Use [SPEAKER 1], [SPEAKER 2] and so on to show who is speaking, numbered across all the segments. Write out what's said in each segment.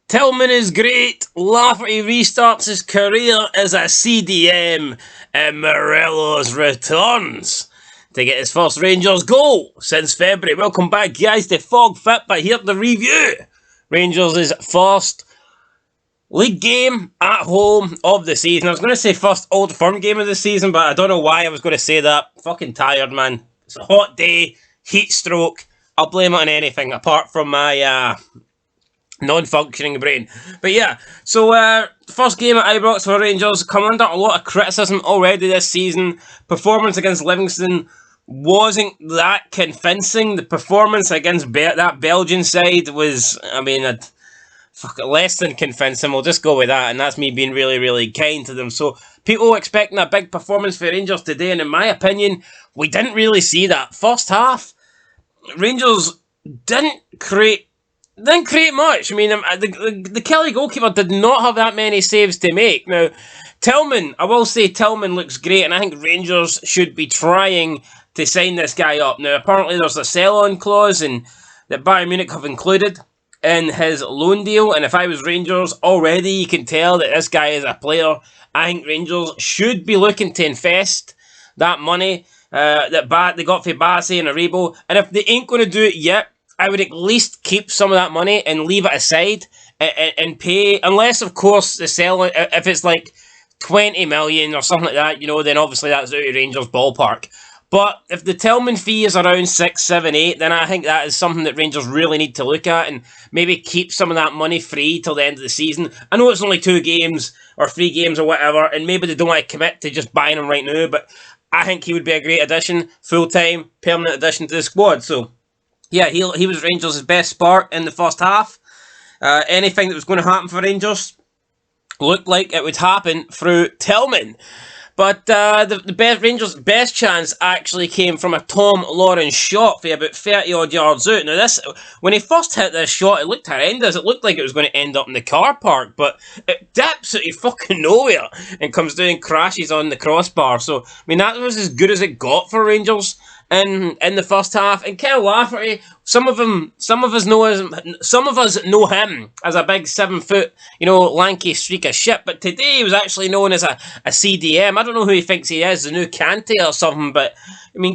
[SPEAKER 1] Tillman is great. Lafferty restarts his career as a CDM, and Morelos returns to get his first Rangers goal since February. Welcome back, guys, to Fog Fit, but here to review Rangers' first league game at home of the season. I was going to say first Old Firm game of the season, but I don't know why I was going to say that. Fucking tired, man. It's a hot day, heat stroke. I'll blame it on anything apart from my non-functioning brain. But yeah, so first game at Ibrox for Rangers, come under a lot of criticism already this season. Performance against Livingston wasn't that convincing. The performance against that Belgian side was, less than convincing. We'll just go with that, and that's me being really, really kind to them. So people expecting a big performance for Rangers today, and in my opinion, we didn't really see that. First half, Rangers didn't create much. I mean, the Kelly goalkeeper did not have that many saves to make. Now, Tillman, I will say Tillman looks great, and I think Rangers should be trying to sign this guy up. Now, apparently there's a sell-on clause and that Bayern Munich have included in his loan deal, and if I was Rangers, already you can tell that this guy is a player. I think Rangers should be looking to invest that money that they got for Bassi and Aribo, and if they ain't going to do it yet, I would at least keep some of that money and leave it aside and pay, unless, of course, the sell, if it's like 20 million or something like that, then obviously that's out of Rangers' ballpark. But if the Tillman fee is around 6, 7, 8, then I think that is something that Rangers really need to look at and maybe keep some of that money free till the end of the season. I know it's only 2 games or 3 games or whatever, and maybe they don't want to commit to just buying him right now, but I think he would be a great addition, full-time, permanent addition to the squad. So yeah, he was Rangers' best spark in the first half. Anything that was going to happen for Rangers looked like it would happen through Tillman. But the Rangers' best chance actually came from a Tom Lawrence shot for about 30-odd yards out. Now, when he first hit this shot, it looked horrendous. It looked like it was going to end up in the car park, but it dips out of fucking nowhere and comes down and crashes on the crossbar. So, that was as good as it got for Rangers in the first half. And Kyle Lafferty, some of us know him as a big 7-foot, lanky streak of shit. But today he was actually known as a CDM. I don't know who he thinks he is, the new Kante or something. But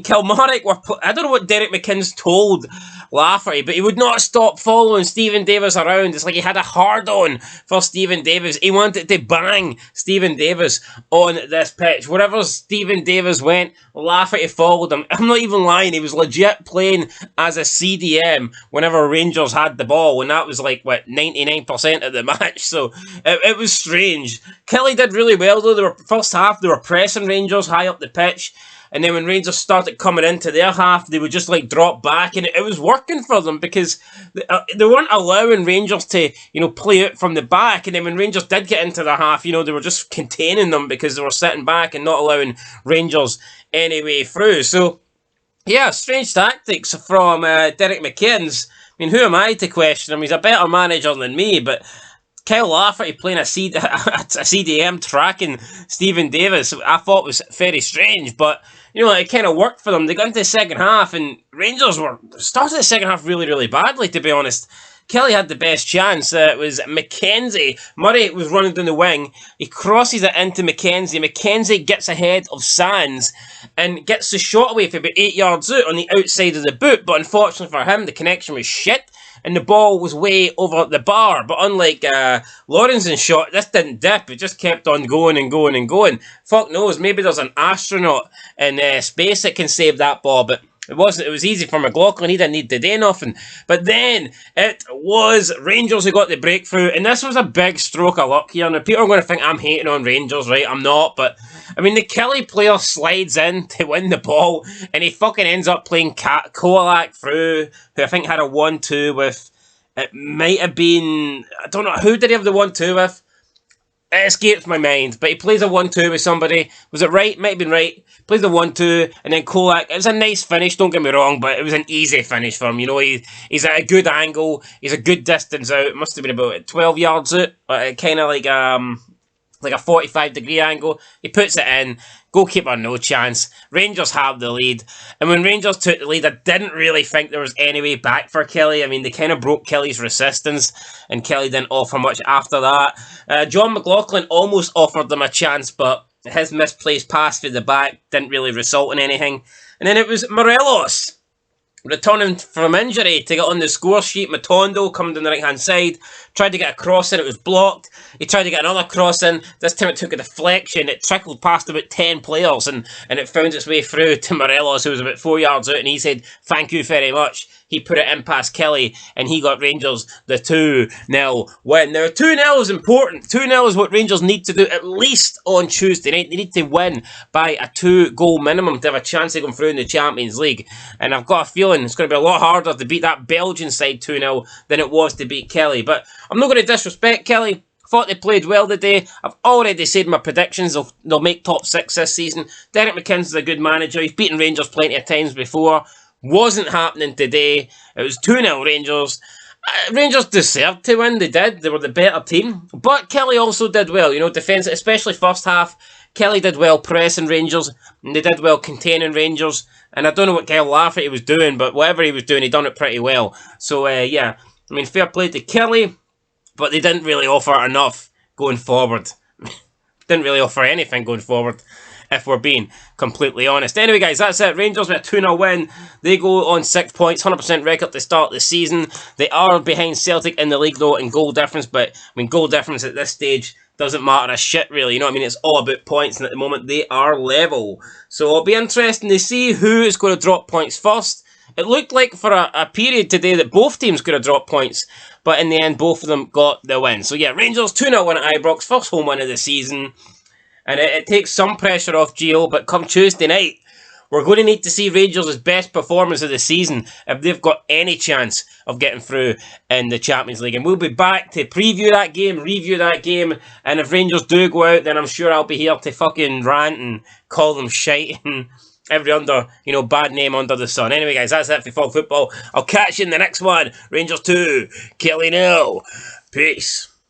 [SPEAKER 1] Kilmarnock I don't know what Derek McInn's told Lafferty, but he would not stop following Stephen Davis around. It's like he had a hard-on for Stephen Davis. He wanted to bang Stephen Davis on this pitch. Wherever Stephen Davis went, Lafferty followed him. I'm not even lying. He was legit playing as a CDM whenever Rangers had the ball, and that was 99% of the match. So it was strange. Kelly did really well though. First half they were pressing Rangers high up the pitch. And then when Rangers started coming into their half, they would just drop back, and it was working for them because they weren't allowing Rangers to, play out from the back. And then when Rangers did get into the half, they were just containing them because they were sitting back and not allowing Rangers any way through. So, yeah, strange tactics from Derek McInn's. Who am I to question him? He's a better manager than me, but Kyle Lafferty playing a CDM tracking Stephen Davis, I thought was very strange, but it kind of worked for them. They got into the second half, and Rangers started the second half really, really badly, to be honest. Kelly had the best chance. It was McKenzie. Murray was running down the wing. He crosses it into McKenzie. McKenzie gets ahead of Sands and gets the shot away for about 8 yards out on the outside of the boot. But unfortunately for him, the connection was shit and the ball was way over the bar. But unlike Lawrence's shot, this didn't dip. It just kept on going and going and going. Fuck knows, maybe there's an astronaut in space that can save that ball, but it wasn't. It was easy for McLaughlin. He didn't need to do nothing. But then it was Rangers who got the breakthrough, and this was a big stroke of luck here. Now, people are going to think I'm hating on Rangers, right? I'm not, but the Kelly player slides in to win the ball, and he fucking ends up playing Kovalak through, who I think had a 1-2 with. It might have been, I don't know, who did he have the 1-2 with? It escapes my mind, but he plays a 1-2 with somebody. Was it right? Might have been right. Plays the 1-2, and then Kolak. It was a nice finish, don't get me wrong, but it was an easy finish for him. He's at a good angle. He's a good distance out. It must have been about 12 yards out, kind of like a 45-degree angle. He puts it in. Goalkeeper, no chance. Rangers have the lead. And when Rangers took the lead, I didn't really think there was any way back for Kelly. I mean, they kind of broke Kelly's resistance, and Kelly didn't offer much after that. John McLaughlin almost offered them a chance, but his misplaced pass through the back didn't really result in anything. And then it was Morelos returning from injury to get on the score sheet. Matondo coming down the right-hand side, tried to get a cross in, it was blocked. He tried to get another cross in. This time it took a deflection. It trickled past about 10 players, and it found its way through to Morelos, who was about 4 yards out, and he said, "Thank you very much." He put it in past Kelly, and he got Rangers the 2-0 win. Now, 2-0 is important. 2-0 is what Rangers need to do at least on Tuesday night. They need to win by a 2-goal minimum to have a chance of going through in the Champions League. And I've got a feeling it's going to be a lot harder to beat that Belgian side 2-0 than it was to beat Kelly. But I'm not going to disrespect Kelly. Thought they played well today. I've already said my predictions. They'll make top 6 this season. Derek McKinson's a good manager. He's beaten Rangers plenty of times before. Wasn't happening today. It was 2-0 Rangers. Rangers deserved to win. They did. They were the better team. But Kelly also did well. You know, defence, especially first half. Kelly did well pressing Rangers. And they did well containing Rangers. And I don't know what Kyle Lafferty was doing, but whatever he was doing, he done it pretty well. So, yeah. I mean, fair play to Kelly. But they didn't really offer enough going forward. Didn't really offer anything going forward, if we're being completely honest. Anyway, guys, that's it. Rangers with a 2-0 win. They go on 6 points, 100% record to start the season. They are behind Celtic in the league, though, in goal difference. But, I mean, goal difference at this stage doesn't matter a shit, really. You know what I mean? It's all about points, and at the moment, they are level. So, it'll be interesting to see who is going to drop points first. It looked like for a period today that both teams could have dropped points, but in the end, both of them got the win. So yeah, Rangers 2-0 win at Ibrox, first home win of the season, and it takes some pressure off Gio, but come Tuesday night, we're going to need to see Rangers' best performance of the season if they've got any chance of getting through in the Champions League. And we'll be back to preview that game, review that game, and if Rangers do go out, then I'm sure I'll be here to fucking rant and call them shite and every bad name under the sun. Anyway, guys, that's it for Fog Football. I'll catch you in the next one. Rangers 2, Kelly 0. Peace.